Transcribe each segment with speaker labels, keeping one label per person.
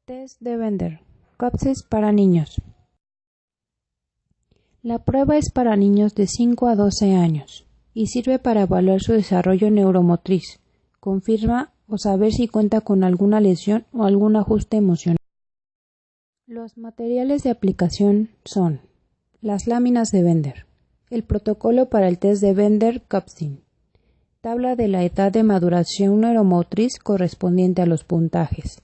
Speaker 1: Test de Bender, COPSIS para niños. La prueba es para niños de 5 a 12 años y sirve para evaluar su desarrollo neuromotriz, confirma o saber si cuenta con alguna lesión o algún ajuste emocional. Los materiales de aplicación son las láminas de Bender, el protocolo para el test de Bender-COPSIS, tabla de la edad de maduración neuromotriz correspondiente a los puntajes,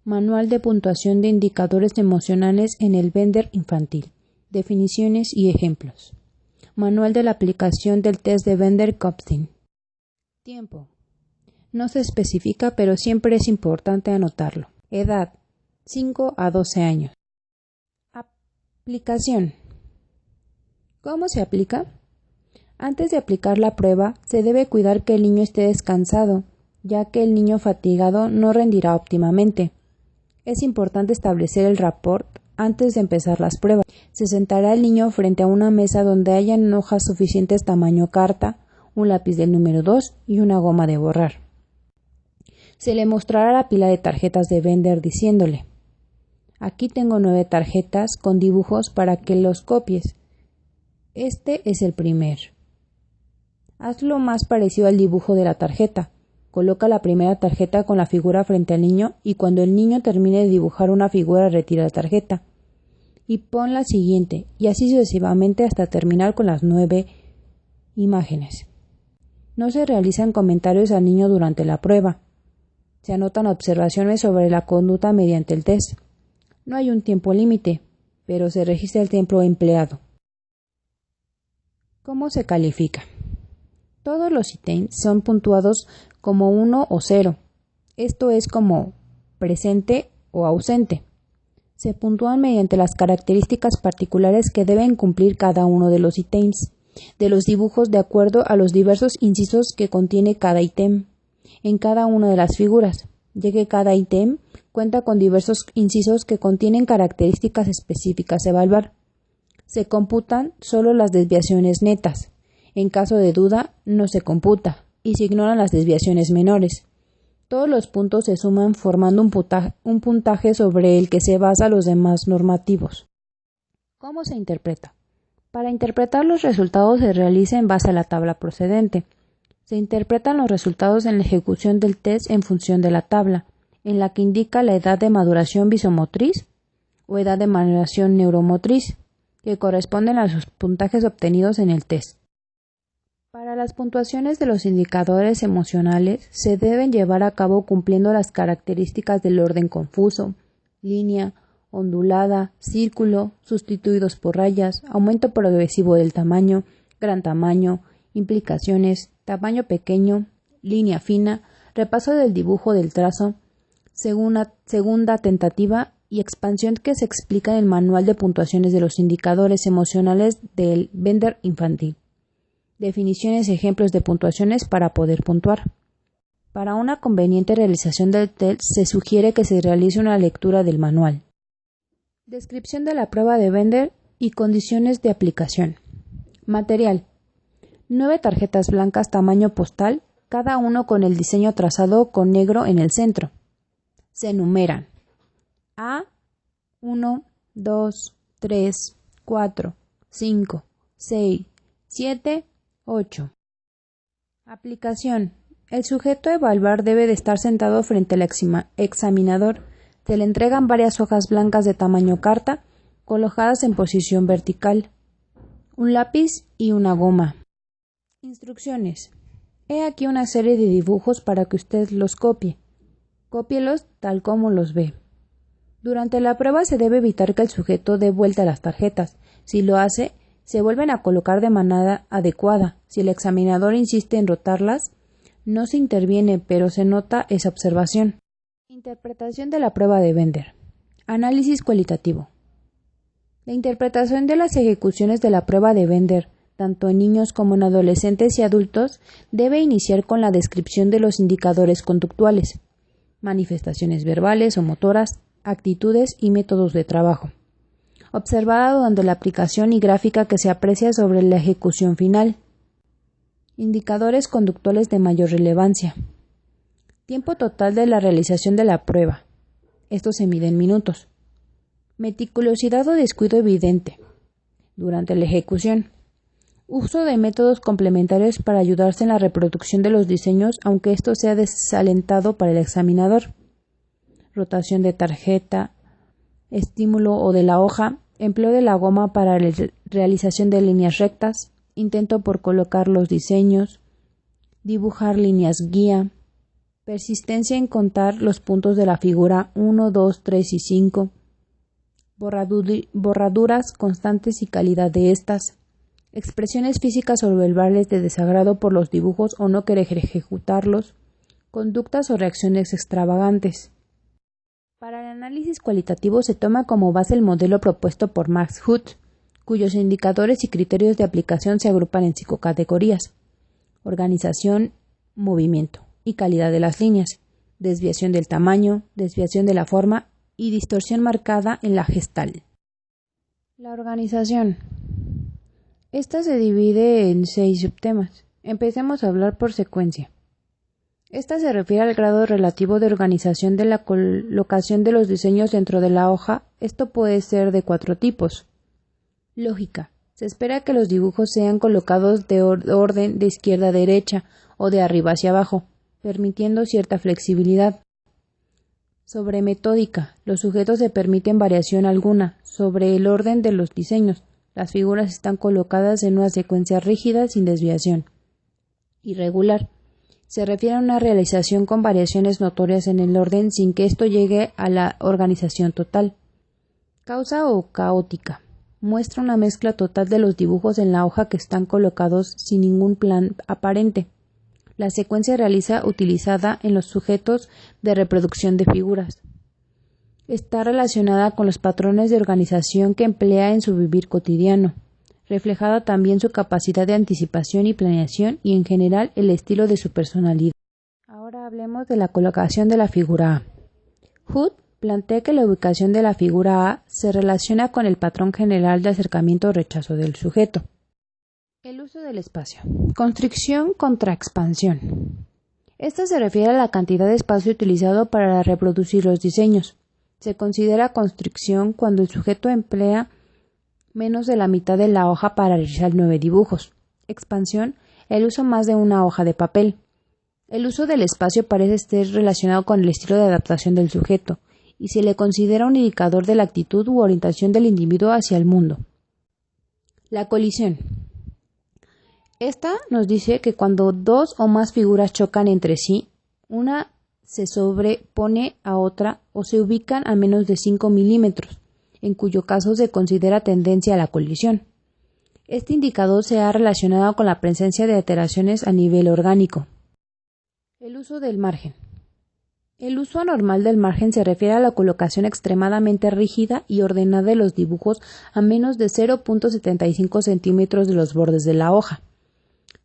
Speaker 1: manual de puntuación de indicadores emocionales en el Bender infantil, definiciones y ejemplos, manual de la aplicación del test de Bender-COPSIS. Tiempo. No se especifica, pero siempre es importante anotarlo. Edad. 5 a 12 años. Aplicación. ¿Cómo se aplica? Antes de aplicar la prueba, se debe cuidar que el niño esté descansado, ya que el niño fatigado no rendirá óptimamente. Es importante establecer el rapport antes de empezar las pruebas. Se sentará el niño frente a una mesa donde hayan hojas suficientes tamaño carta, un lápiz del número 2 y una goma de borrar. Se le mostrará la pila de tarjetas de Bender diciéndole: aquí tengo 9 tarjetas con dibujos para que los copies. Este es el primero. Hazlo más parecido al dibujo de la tarjeta. Coloca la primera tarjeta con la figura frente al niño y cuando el niño termine de dibujar una figura retira la tarjeta. Y pon la siguiente, y así sucesivamente hasta terminar con las 9 imágenes. No se realizan comentarios al niño durante la prueba. Se anotan observaciones sobre la conducta mediante el test. No hay un tiempo límite, pero se registra el tiempo empleado. ¿Cómo se califica? Todos los ítems son puntuados como 1 o 0. Esto es como presente o ausente. Se puntúan mediante las características particulares que deben cumplir cada uno de los ítems, de los dibujos de acuerdo a los diversos incisos que contiene cada ítem en cada una de las figuras, ya que cada ítem cuenta con diversos incisos que contienen características específicas a evaluar. Se computan solo las desviaciones netas. En caso de duda, no se computa y se ignoran las desviaciones menores. Todos los puntos se suman formando un puntaje sobre el que se basa los demás normativos. ¿Cómo se interpreta? Para interpretar los resultados se realiza en base a la tabla procedente. Se interpretan los resultados en la ejecución del test en función de la tabla, en la que indica la edad de maduración visomotriz o edad de maduración neuromotriz, que corresponden a los puntajes obtenidos en el test. Para las puntuaciones de los indicadores emocionales se deben llevar a cabo cumpliendo las características del orden confuso, línea, ondulada, círculo, sustituidos por rayas, aumento progresivo del tamaño, gran tamaño, implicaciones, tamaño pequeño, línea fina, repaso del dibujo del trazo, segunda tentativa y expansión que se explica en el manual de puntuaciones de los indicadores emocionales del Bender infantil. Definiciones y ejemplos de puntuaciones para poder puntuar. Para una conveniente realización del test se sugiere que se realice una lectura del manual. Descripción de la prueba de Bender y condiciones de aplicación. Material: 9 tarjetas blancas tamaño postal, cada uno con el diseño trazado con negro en el centro. Se numeran A, 1, 2, 3, 4, 5, 6, 7, 8. Aplicación: el sujeto a evaluar debe de estar sentado frente al examinador. Se le entregan varias hojas blancas de tamaño carta, colocadas en posición vertical, un lápiz y una goma. Instrucciones: he aquí una serie de dibujos para que usted los copie. Cópielos tal como los ve. Durante la prueba se debe evitar que el sujeto dé vuelta a las tarjetas. Si lo hace, se vuelven a colocar de manera adecuada. Si el examinador insiste en rotarlas, no se interviene, pero se nota esa observación. Interpretación de la prueba de Bender. Análisis cualitativo. La interpretación de las ejecuciones de la prueba de Bender, tanto en niños como en adolescentes y adultos, debe iniciar con la descripción de los indicadores conductuales, manifestaciones verbales o motoras, actitudes y métodos de trabajo, observada durante la aplicación y gráfica que se aprecia sobre la ejecución final. Indicadores conductuales de mayor relevancia. Tiempo total de la realización de la prueba. Esto se mide en minutos. Meticulosidad o descuido evidente durante la ejecución. Uso de métodos complementarios para ayudarse en la reproducción de los diseños, aunque esto sea desalentado para el examinador. Rotación de tarjeta, estímulo o de la hoja, empleo de la goma para la realización de líneas rectas, intento por colocar los diseños, dibujar líneas guía, persistencia en contar los puntos de la figura 1, 2, 3 y 5, borraduras constantes y calidad de estas, expresiones físicas o verbales de desagrado por los dibujos o no querer ejecutarlos, conductas o reacciones extravagantes. Para el análisis cualitativo se toma como base el modelo propuesto por Max Hood, cuyos indicadores y criterios de aplicación se agrupan en 5 categorías: organización, movimiento y calidad de las líneas, desviación del tamaño, desviación de la forma y distorsión marcada en la gestal. La organización. Esta se divide en 6 subtemas. Empecemos a hablar por secuencia. Esta se refiere al grado relativo de organización de la colocación de los diseños dentro de la hoja. Esto puede ser de 4 tipos. Lógica. Se espera que los dibujos sean colocados de orden de izquierda a derecha o de arriba hacia abajo, permitiendo cierta flexibilidad. Sobre metódica. Los sujetos se permiten variación alguna sobre el orden de los diseños. Las figuras están colocadas en una secuencia rígida sin desviación. Irregular. Se refiere a una realización con variaciones notorias en el orden sin que esto llegue a la organización total. Causa o caótica. Muestra una mezcla total de los dibujos en la hoja que están colocados sin ningún plan aparente. La secuencia realiza utilizada en los sujetos de reproducción de figuras. Está relacionada con los patrones de organización que emplea en su vivir cotidiano, reflejada también su capacidad de anticipación y planeación y en general el estilo de su personalidad. Ahora hablemos de la colocación de la figura A. Hood plantea que la ubicación de la figura A se relaciona con el patrón general de acercamiento o rechazo del sujeto. El uso del espacio. Constricción contra expansión. Esta se refiere a la cantidad de espacio utilizado para reproducir los diseños. Se considera constricción cuando el sujeto emplea menos de la mitad de la hoja para realizar 9 dibujos. Expansión, el uso más de una hoja de papel. El uso del espacio parece estar relacionado con el estilo de adaptación del sujeto y se le considera un indicador de la actitud u orientación del individuo hacia el mundo. La colisión. Esta nos dice que cuando 2 o más figuras chocan entre sí, una se sobrepone a otra o se ubican a menos de 5 milímetros, en cuyo caso se considera tendencia a la colisión. Este indicador se ha relacionado con la presencia de alteraciones a nivel orgánico. El uso del margen. El uso anormal del margen se refiere a la colocación extremadamente rígida y ordenada de los dibujos a menos de 0.75 centímetros de los bordes de la hoja.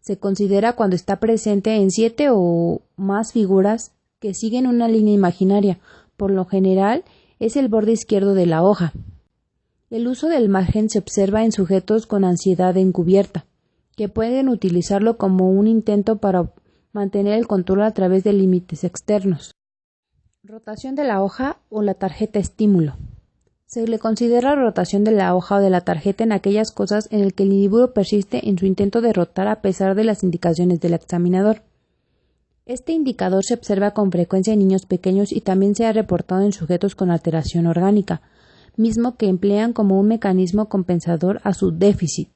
Speaker 1: Se considera cuando está presente en 7 o más figuras que siguen una línea imaginaria. Por lo general es el borde izquierdo de la hoja. El uso del margen se observa en sujetos con ansiedad encubierta, que pueden utilizarlo como un intento para mantener el control a través de límites externos. Rotación de la hoja o la tarjeta estímulo. Se le considera rotación de la hoja o de la tarjeta en aquellas cosas en las que el individuo persiste en su intento de rotar a pesar de las indicaciones del examinador. Este indicador se observa con frecuencia en niños pequeños y también se ha reportado en sujetos con alteración orgánica, mismo que emplean como un mecanismo compensador a su déficit.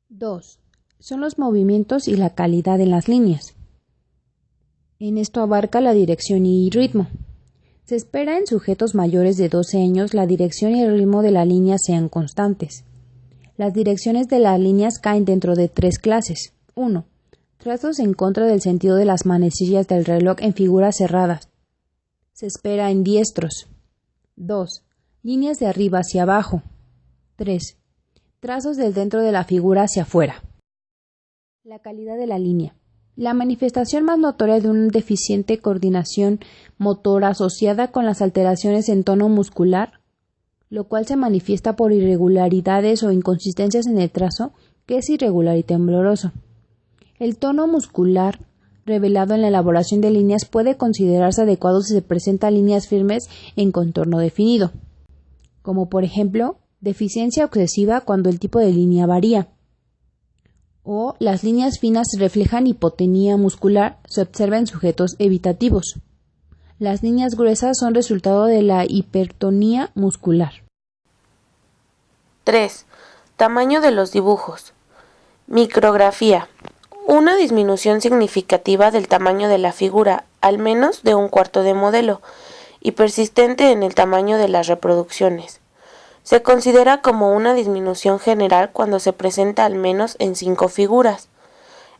Speaker 1: 2. Son los movimientos y la calidad en las líneas. En esto abarca la dirección y ritmo. Se espera en sujetos mayores de 12 años la dirección y el ritmo de la línea sean constantes. Las direcciones de las líneas caen dentro de 3 clases. 1. Trazos en contra del sentido de las manecillas del reloj en figuras cerradas. Se espera en diestros. 2. Líneas de arriba hacia abajo. 3. Trazos del dentro de la figura hacia afuera. La calidad de la línea. La manifestación más notoria de una deficiente coordinación motora asociada con las alteraciones en tono muscular, lo cual se manifiesta por irregularidades o inconsistencias en el trazo, que es irregular y tembloroso. El tono muscular revelado en la elaboración de líneas puede considerarse adecuado si se presentan líneas firmes en contorno definido, como por ejemplo, deficiencia obsesiva cuando el tipo de línea varía, o las líneas finas reflejan hipotonía muscular, se observa en sujetos evitativos. Las líneas gruesas son resultado de la hipertonía muscular.
Speaker 2: 3. Tamaño de los dibujos. Micrografía. Una disminución significativa del tamaño de la figura, al menos de un cuarto de modelo, y persistente en el tamaño de las reproducciones. Se considera como una disminución general cuando se presenta al menos en 5 figuras.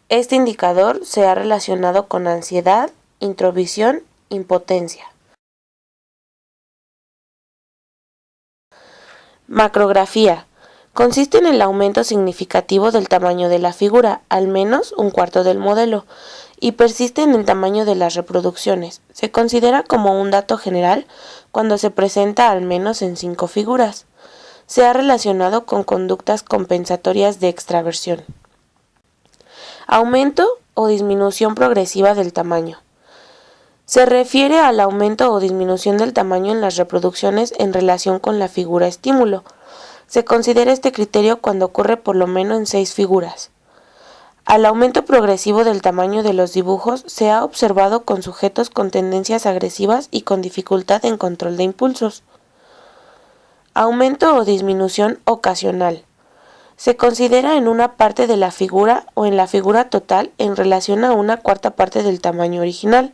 Speaker 2: Este indicador se ha relacionado con ansiedad, introvisión, impotencia. Macrografía. Consiste en el aumento significativo del tamaño de la figura, al menos un cuarto del modelo, y persiste en el tamaño de las reproducciones. Se considera como un dato general cuando se presenta al menos en 5 figuras. Se ha relacionado con conductas compensatorias de extraversión. Aumento o disminución progresiva del tamaño. Se refiere al aumento o disminución del tamaño en las reproducciones en relación con la figura estímulo. Se considera este criterio cuando ocurre por lo menos en 6 figuras. Al aumento progresivo del tamaño de los dibujos se ha observado con sujetos con tendencias agresivas y con dificultad en control de impulsos. Aumento o disminución ocasional. Se considera en una parte de la figura o en la figura total en relación a una cuarta parte del tamaño original.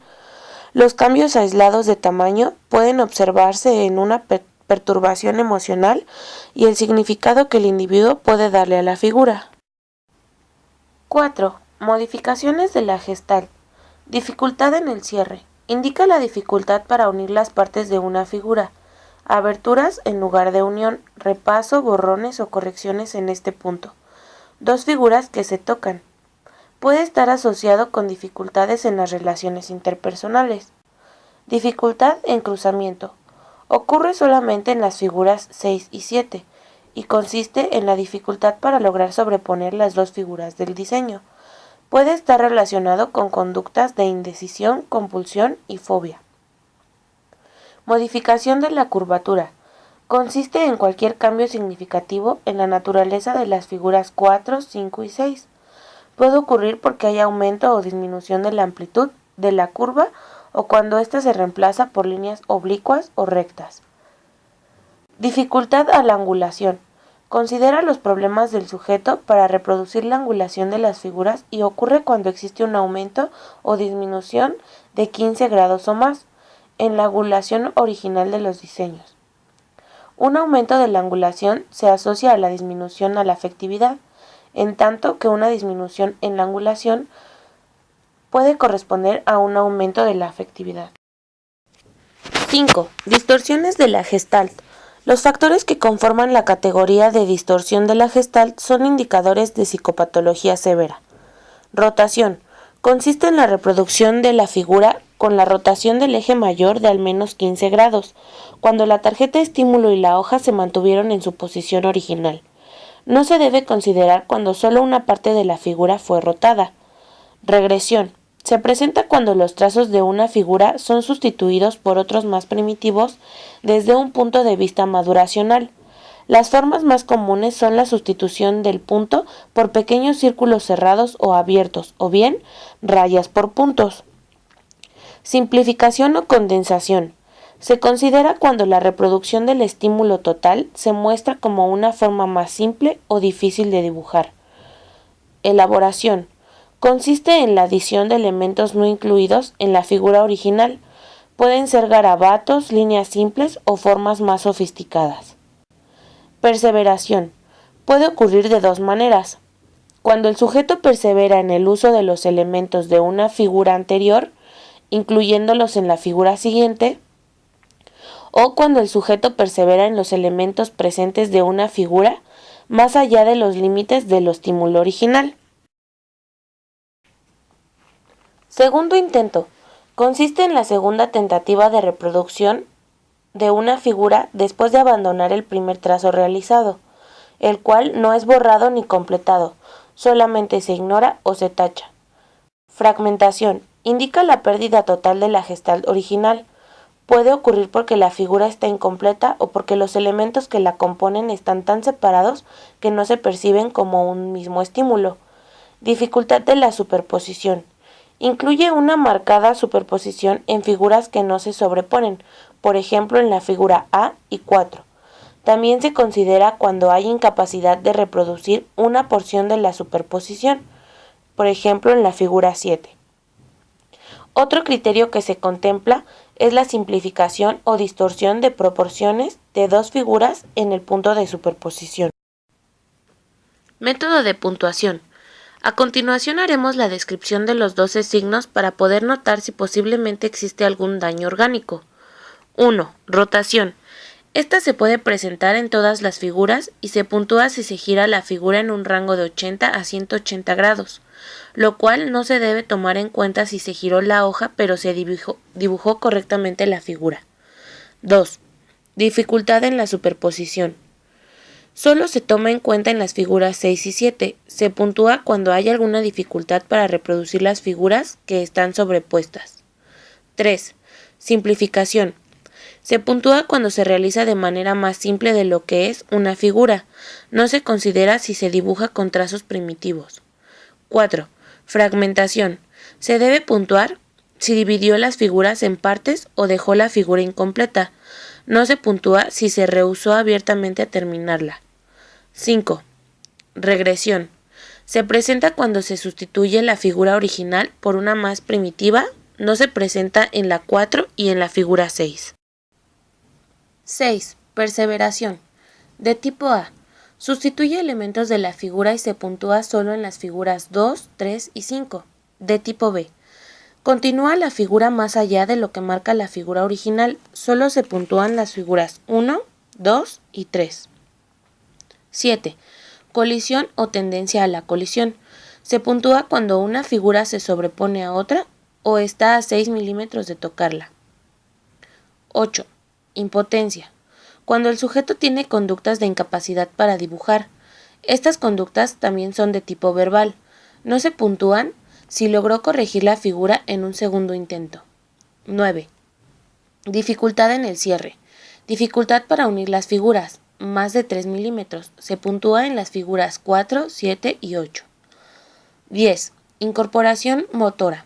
Speaker 2: Los cambios aislados de tamaño pueden observarse en una perturbación emocional y el significado que el individuo puede darle a la figura. 4. Modificaciones de la Gestalt. Dificultad en el cierre. Indica la dificultad para unir las partes de una figura. Aberturas en lugar de unión, repaso, borrones o correcciones en este punto. 2 figuras que se tocan. Puede estar asociado con dificultades en las relaciones interpersonales. Dificultad en cruzamiento. Ocurre solamente en las figuras 6 y 7 y consiste en la dificultad para lograr sobreponer las 2 figuras del diseño. Puede estar relacionado con conductas de indecisión, compulsión y fobia. Modificación de la curvatura. Consiste en cualquier cambio significativo en la naturaleza de las figuras 4, 5 y 6. Puede ocurrir porque hay aumento o disminución de la amplitud de la curva o cuando ésta se reemplaza por líneas oblicuas o rectas. Dificultad a la angulación. Considera los problemas del sujeto para reproducir la angulación de las figuras y ocurre cuando existe un aumento o disminución de 15 grados o más en la angulación original de los diseños. Un aumento de la angulación se asocia a la disminución a la afectividad, en tanto que una disminución en la angulación puede corresponder a un aumento de la afectividad. 5. Distorsiones de la Gestalt. Los factores que conforman la categoría de distorsión de la Gestalt son indicadores de psicopatología severa. Rotación. Consiste en la reproducción de la figura con la rotación del eje mayor de al menos 15 grados, cuando la tarjeta estímulo y la hoja se mantuvieron en su posición original. No se debe considerar cuando solo una parte de la figura fue rotada. Regresión. Se presenta cuando los trazos de una figura son sustituidos por otros más primitivos desde un punto de vista maduracional. Las formas más comunes son la sustitución del punto por pequeños círculos cerrados o abiertos, o bien rayas por puntos. Simplificación o condensación. Se considera cuando la reproducción del estímulo total se muestra como una forma más simple o difícil de dibujar. Elaboración. Consiste en la adición de elementos no incluidos en la figura original. Pueden ser garabatos, líneas simples o formas más sofisticadas. Perseveración. Puede ocurrir de 2 maneras. Cuando el sujeto persevera en el uso de los elementos de una figura anterior, incluyéndolos en la figura siguiente, o cuando el sujeto persevera en los elementos presentes de una figura más allá de los límites del estímulo original. Segundo intento. Consiste en la segunda tentativa de reproducción de una figura después de abandonar el primer trazo realizado, el cual no es borrado ni completado, solamente se ignora o se tacha. Fragmentación. Indica la pérdida total de la gestalt original. Puede ocurrir porque la figura está incompleta o porque los elementos que la componen están tan separados que no se perciben como un mismo estímulo. Dificultad de la superposición. Incluye una marcada superposición en figuras que no se sobreponen, por ejemplo en la figura A y 4. También se considera cuando hay incapacidad de reproducir una porción de la superposición, por ejemplo en la figura 7. Otro criterio que se contempla es la simplificación o distorsión de proporciones de dos figuras en el punto de superposición. Método de puntuación. A continuación haremos la descripción de los 12 signos para poder notar si posiblemente existe algún daño orgánico. 1. Rotación. Esta se puede presentar en todas las figuras y se puntúa si se gira la figura en un rango de 80 a 180 grados, lo cual no se debe tomar en cuenta si se giró la hoja pero se dibujó correctamente la figura. 2. Dificultad en la superposición. Solo se toma en cuenta en las figuras 6 y 7. Se puntúa cuando hay alguna dificultad para reproducir las figuras que están sobrepuestas. 3. Simplificación. Se puntúa cuando se realiza de manera más simple de lo que es una figura. No se considera si se dibuja con trazos primitivos. 4. Fragmentación. Se debe puntuar si dividió las figuras en partes o dejó la figura incompleta. No se puntúa si se rehusó abiertamente a terminarla. 5. Regresión. Se presenta cuando se sustituye la figura original por una más primitiva. No se presenta en la 4 y en la figura 6. 6. Perseveración. De tipo A. Sustituye elementos de la figura y se puntúa solo en las figuras 2, 3 y 5. De tipo B. Continúa la figura más allá de lo que marca la figura original. Solo se puntúan las figuras 1, 2 y 3. 7. Colisión o tendencia a la colisión. Se puntúa cuando una figura se sobrepone a otra o está a 6 milímetros de tocarla. 8. Impotencia. Cuando el sujeto tiene conductas de incapacidad para dibujar. Estas conductas también son de tipo verbal. No se puntúan si logró corregir la figura en un segundo intento. 9. Dificultad en el cierre. Dificultad para unir las figuras, más de 3 milímetros. Se puntúa en las figuras 4, 7 y 8. 10. Incorporación motora.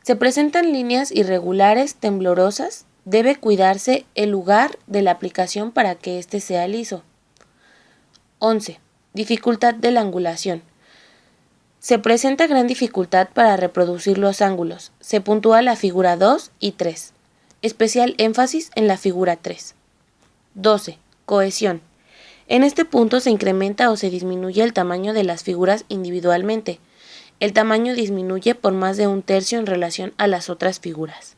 Speaker 2: Se presentan líneas irregulares, temblorosas. Debe cuidarse el lugar de la aplicación para que éste sea liso. 11. Dificultad de la angulación. Se presenta gran dificultad para reproducir los ángulos. Se puntúa la figura 2 y 3. Especial énfasis en la figura 3. 12. Cohesión. En este punto se incrementa o se disminuye el tamaño de las figuras individualmente. El tamaño disminuye por más de un tercio en relación a las otras figuras.